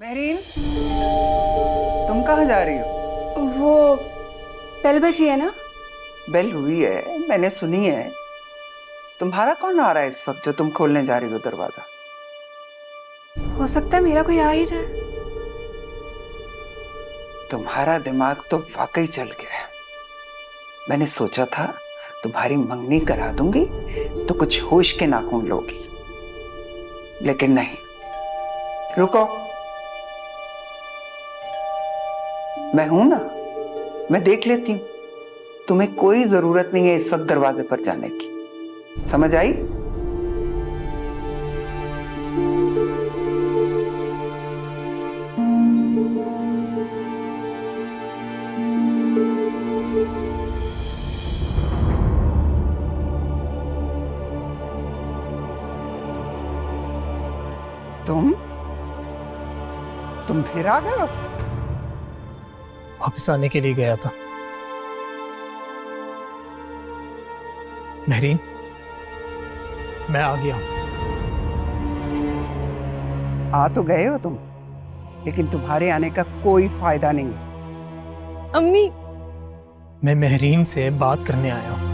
मेहरीन, तुम कहाँ जा रही हो? वो बेल बजी है ना? बेल हुई है, मैंने सुनी है। तुम्हारा कौन आ रहा है इस वक्त जो तुम खोलने जा रही हो दरवाजा? हो सकता है मेरा कोई आ ही जाए। तुम्हारा दिमाग तो वाकई चल गया है। मैंने सोचा था तुम्हारी मंगनी करा दूंगी तो कुछ होश के नाखून लोगी, लेकिन नहीं। रुको, मैं हूं ना, मैं देख लेती हूँ। तुम्हें कोई जरूरत नहीं है इस वक्त दरवाजे पर जाने की, समझ आई? तुम फिर आ गए हो? वापस आने के लिए गया था। मेहरीन, मैं आ गया हूं। आ तो गए हो तुम, लेकिन तुम्हारे आने का कोई फायदा नहीं। अम्मी, मैं मेहरीन से बात करने आया हूं।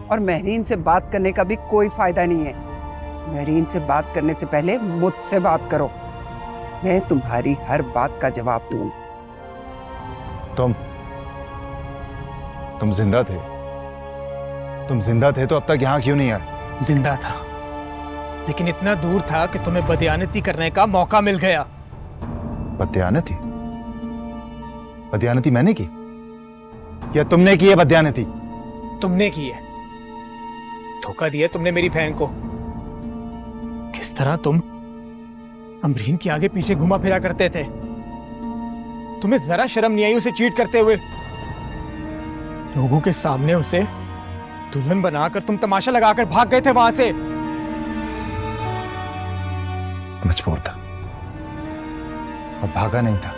और मेहरीन से बात करने का भी कोई फायदा नहीं है। मेहरीन से बात करने से पहले मुझसे बात करो। मैं तुम्हारी हर बात का जवाब दूंगा। तुम जिंदा थे? तुम जिंदा थे तो अब तक यहां क्यों नहीं आए? जिंदा था, लेकिन इतना दूर था कि तुम्हें बदयानती करने का मौका मिल गया। बदयानती? बदयानती मैंने की या तुमने की है बदयानती? तुमने की है। धोखा दिया तुमने मेरी बहन को। किस तरह तुम अमरीन के आगे पीछे घुमा फिरा करते थे। तुम्हें जरा शर्म नहीं आई उसे चीट करते हुए? लोगों के सामने उसे दुल्हन बनाकर तुम तमाशा लगाकर भाग गए थे वहां से। मजबूर था और भागा नहीं था,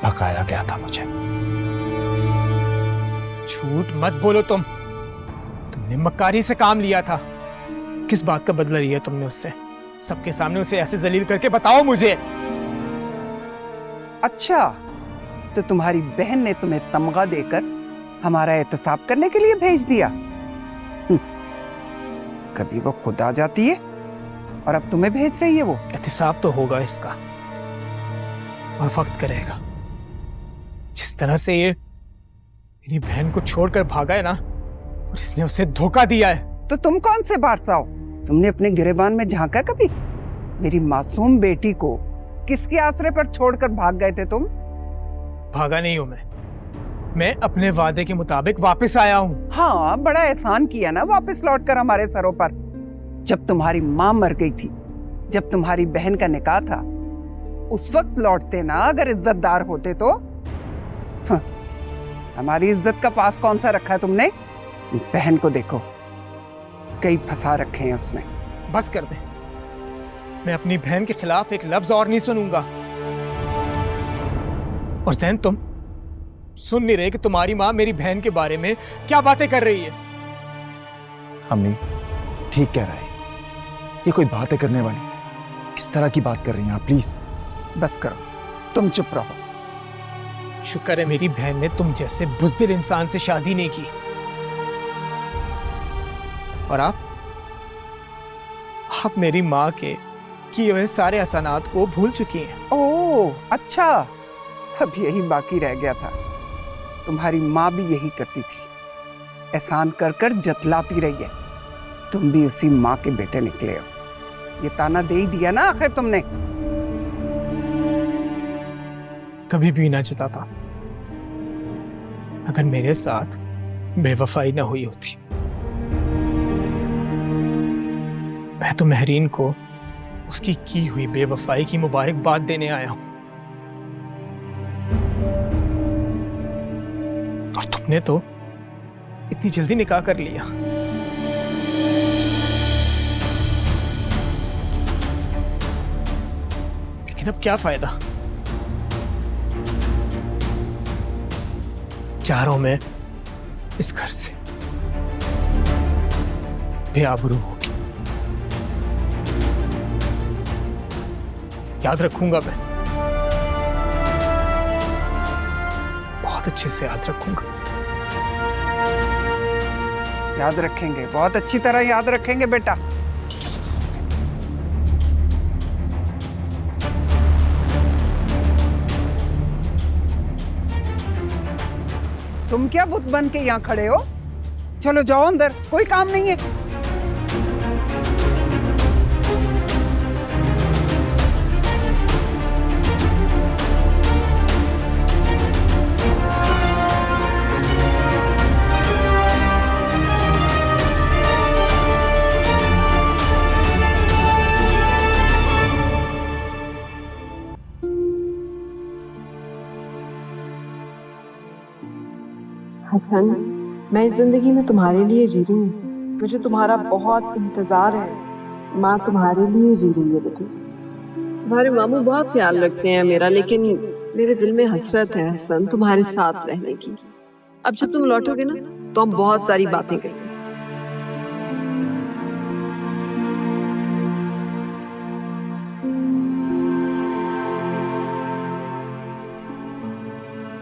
भगाया गया था मुझे। झूठ मत बोलो। तुमने मक्कारी से काम लिया था। किस बात का बदला लिया तुमने उससे? सबके सामने उसे ऐसे जलील करके बताओ मुझे। अच्छा, तो तुम्हारी बहन ने तुम्हें तमगा देकर हमारा एहतसाब करने के लिए भेज दिया? कभी वो खुद आ जाती है और अब तुम्हें भेज रही है वो? एहतसाब तो होगा इसका, और वक्त करेगा। जिस तरह से ये मेरी बहन को छोड़कर भागा है ना, और इसने उसे धोखा दिया है। तो तुम कौन से बादशाह हो? तुमने अपने गिरेबान में झांका कभी? मेरी मासूम बेटी को किसके आसरे पर छोड़कर भाग गए थे तुम? भागा नहीं हूं मैं अपने वादे के मुताबिक वापस आया हूं। हाँ, बड़ा एहसान किया ना वापस लौटकर हमारे सरों पर। जब तुम्हारी माँ मर गई थी, जब तुम्हारी बहन का निकाह था, उस वक्त लौटते ना अगर इज्जतदार होते तो। हमारी इज्जत का पास कौन सा रखा है तुमने? बहन को देखो, कई फंसा रखे हैं उसने। बस कर दे। मैं अपनी बहन के खिलाफ एक लफ्ज और नहीं सुनूंगा। और जैन, तुम सुन नहीं रहे कि तुम्हारी माँ मेरी बहन के बारे में क्या बातें कर रही है? अम्मी ठीक कह रहा है, ये कोई बातें करने वाली? किस तरह की बात कर रही हैं आप? प्लीज बस करो, तुम चुप रहो। शुक्र है मेरी बहन ने तुम जैसे बुज़दिल इंसान से शादी नहीं की। और आप मेरी माँ के किए हुए सारे एहसानात को भूल चुकी हैं। ओह अच्छा, अब यही बाकी रह गया था। तुम्हारी माँ भी यही करती थी, एहसान कर कर जतलाती रही है। तुम भी उसी माँ के बेटे निकले हो। ये ताना दे ही दिया ना आखिर तुमने। कभी भी ना जताता अगर मेरे साथ बेवफाई ना हुई होती। मैं तो मेहरीन को उसकी की हुई बेवफाई की मुबारकबाद देने आया हूं, और तुमने तो इतनी जल्दी निकाह कर लिया। लेकिन अब क्या फायदा? जा रहा हूं मैं इस घर से, बेआबरू होगी। याद रखूंगा मैं, बहुत अच्छे से याद रखूंगा। याद रखेंगे, बहुत अच्छी तरह याद रखेंगे बेटा। तुम क्या बुत बन के यहाँ खड़े हो? चलो जाओ अंदर, कोई काम नहीं है। हसन, मैं इस जिंदगी में तुम्हारे लिए जी रही हूँ। मुझे तुम्हारा बहुत इंतजार है। माँ तुम्हारे लिए जी रही है बेटी। तुम्हारे मामू बहुत ख्याल रखते हैं मेरा, लेकिन मेरे दिल में हसरत है हसन तुम्हारे साथ रहने की। अब जब तुम लौटोगे ना तो हम बहुत सारी बातें करेंगे।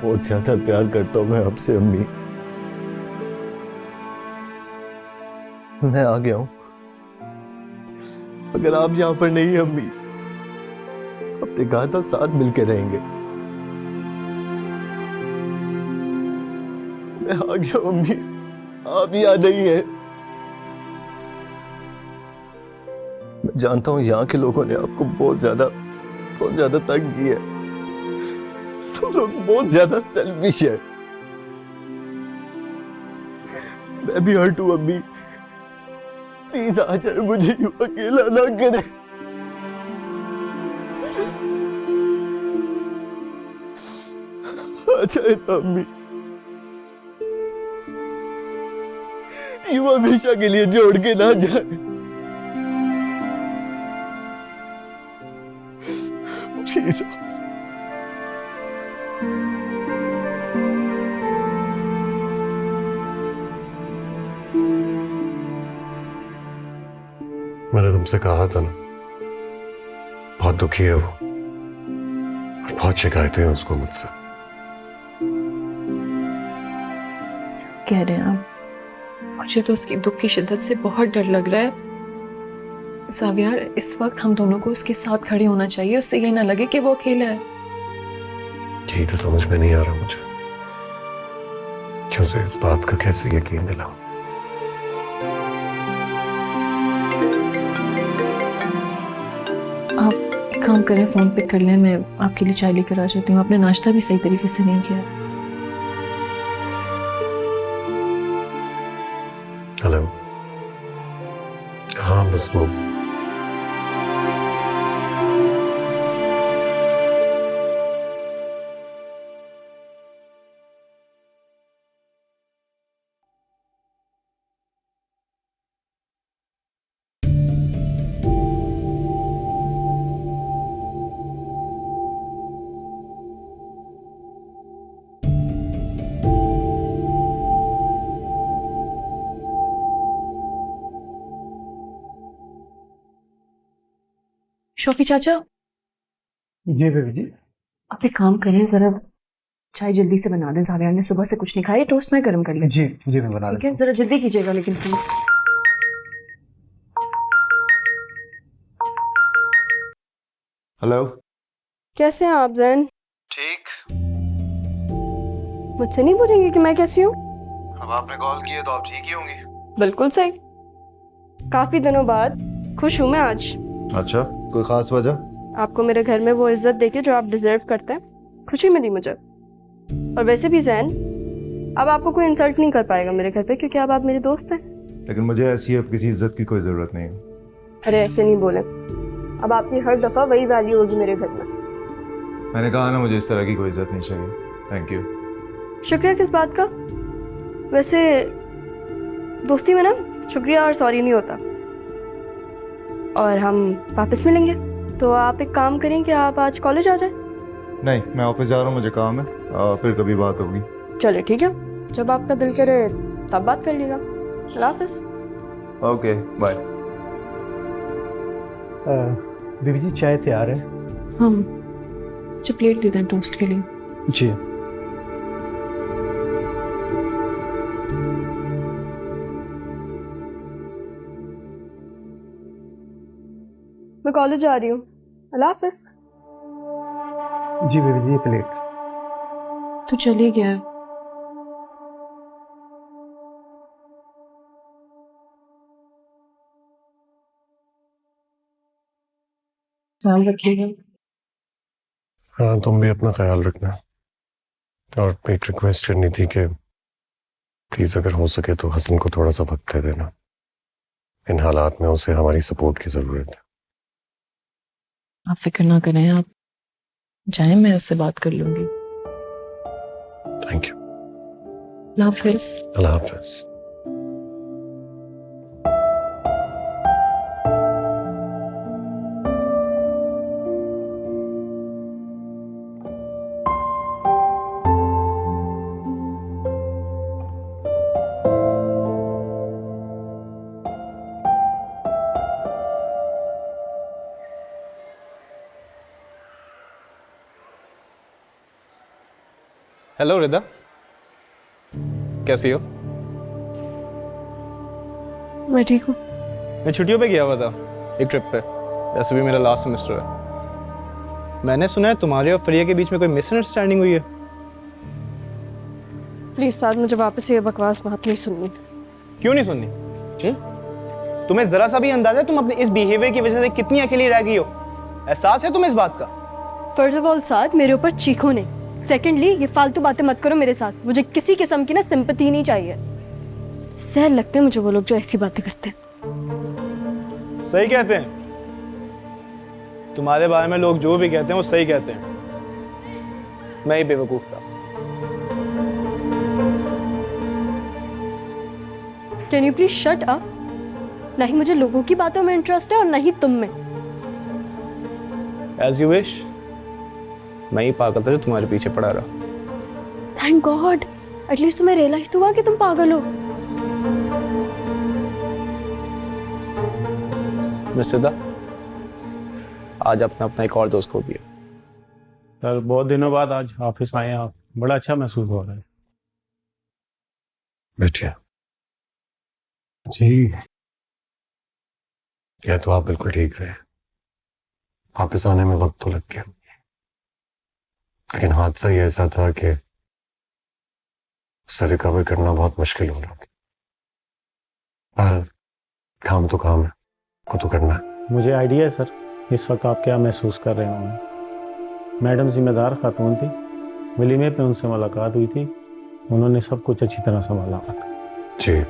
बहुत ज्यादा प्यार करता हूं मैं आपसे अम्मी। मैं आ गया हूं, अगर आप यहां पर नहीं है अम्मी, आपने कहा था साथ मिलकर रहेंगे। मैं आ गया हूं अम्मी, आप यहाँ नहीं है। मैं जानता हूं यहाँ के लोगों ने आपको बहुत ज्यादा तंग किया है। सब लोग बहुत ज्यादा सेल्फिश है। मैं भी हर्ट हूं अम्मी, प्लीज आ जाए, मुझे यूं अकेला ना करे। आ जाए ना अम्मी, यूं हमेशा के लिए जोड़ के ना जाए। प्लीज मैंने तुमसे कहा था ना, बहुत दुखी है वो और बहुत शिकायतें हैं उसको मुझसे। सब कह रहे हैं आप, मुझे तो उसकी दुख की शिद्दत से बहुत डर लग रहा है। सावियार, इस वक्त हम दोनों को उसके साथ खड़े होना चाहिए, उससे ये ना लगे कि वो अकेला है। यही तो समझ में नहीं आ रहा मुझे, क्यों से इस बात का कैसे यकीन दिलाऊं। आप एक काम करें, फोन पिक कर लें, मैं आपके लिए चाय लेकर आ जाती हूँ। आपने नाश्ता भी सही तरीके से नहीं किया। हेलो, हाँ बस वो शौकी चाचा, जी बेबी जी। आप एक काम करें, जरा चाय जल्दी से बना दें। जावियार ने सुबह से कुछ नहीं खाया, टोस्ट मैं गर्म कर लेती जी जी मैं बना हूँ। ठीक देता है, जरा जल्दी कीजिएगा लेकिन प्लीज। हेलो। कैसे हैं आप जैन? ठीक। मुझसे नहीं पूछेंगे कि मैं कैसी हूँ? अब आपने कॉल किया तो आप ठीक ही होंगी। बिल्कुल सही। काफी दिनों बाद खुश हूँ मैं आज। अच्छा, कोई खास वजह? आपको मेरे घर में वो इज्जत देके जो आप डिजर्व करते हैं, खुशी मिली मुझे। और वैसे भी जैन, अब आपको कोई इंसल्ट नहीं कर पाएगा मेरे घर पे, क्योंकि अब आप मेरे दोस्त हैं। लेकिन मुझे ऐसी अब किसी इज्जत की कोई जरूरत नहीं है। अरे ऐसे नहीं बोले, अब आपकी हर दफा वही वैल्यू होगी मेरे घर में। मैंने कहा ना, मुझे इस तरह की कोई इज्जत नहीं चाहिए। Thank you. शुक्रिया किस बात का? वैसे दोस्ती में ना शुक्रिया और सॉरी नहीं होता। और हम वापस मिलेंगे, तो आप एक काम करें कि आप आज कॉलेज आ जाएं। नहीं, मैं ऑफिस जा रहा हूँ, मुझे काम है। फिर कभी बात होगी। चले ठीक है, जब आपका दिल करे तब बात कर लीजिएगा। अल्लाह हाफिज। Okay bye. बेबी जी चाय तैयार है, हम जो प्लेट दे दें टोस्ट के लिए। जी। मैं कॉलेज जा रही हूँ, अल्लाह हाफिज। जी बेबी जी, ये प्लेट। तू चली गया है। ख्याल रखिएगा। हाँ, तुम भी अपना ख्याल रखना। और एक रिक्वेस्ट करनी थी कि प्लीज अगर हो सके तो हसन को थोड़ा सा वक्त दे देना। इन हालात में उसे हमारी सपोर्ट की जरूरत है। आप फिक्र ना करें, आप जाएं, मैं उससे बात कर लूंगी। Thank you. अल्लाह हाफिज। अल्लाह हाफिज। हेलो रिदा, कैसी हो? मैं ठीक हूँ। मैं छुट्टियों पे गया हुआ था एक ट्रिप पे। वैसे भी मेरा लास्ट सेमेस्टर है। मैंने सुना है तुम्हारे और फरिया के बीच में कोई मिसअंडरस्टैंडिंग हुई है। प्लीज साथ मुझे वापस ये बकवास बात नहीं सुननी। क्यों नहीं सुननी? तुम्हें जरा सा भी अंदाजा है तुम अपने इस बिहेवियर की वजह से कितनी अकेली रह गई हो? एहसास है तुम्हें इस बात का? फर्स्ट ऑफ ऑल साथ मेरे ऊपर चीखो नहीं। सेकेंडली, ये फालतू बातें मत करो मेरे साथ। मुझे किसी किस्म की ना सिंपैथी नहीं चाहिए। सहर लगते हैं मुझे वो लोग जो ऐसी बातें करते हैं। सही कहते हैं। तुम्हारे बारे में लोग जो भी कहते हैं वो सही कहते हैं। मैं ही बेवकूफ था। Can you please shut up? ना ही मुझे लोगों की बातों में इंटरेस्ट है और ना ही तुम में। As you wish. मैं ही पागल था जो तुम्हारे पीछे पड़ा रहा। थैंक गॉड, एटलीस्ट तुम्हें रियलाइज तो हुआ कि तुम पागल हो। मिस सिद्धा, आज अपना अपना एक और दोस्त खो दिया। सर बहुत दिनों बाद आज ऑफिस आए आप, बड़ा अच्छा महसूस हो रहा है। बैठिए। जी, यह तो आप बिल्कुल ठीक रहे। वापस आने में वक्त तो लग गया, लेकिन हादसा ही ऐसा था कि उससे रिकवर करना बहुत मुश्किल हो रहा था। पर काम तो काम है, वो तो करना है। मुझे आइडिया है सर, इस वक्त आप क्या महसूस कर रहे होंगे। मैडम जिम्मेदार खातून थी, वलीमे पे उनसे मुलाकात हुई थी, उन्होंने सब कुछ अच्छी तरह संभाला। जी,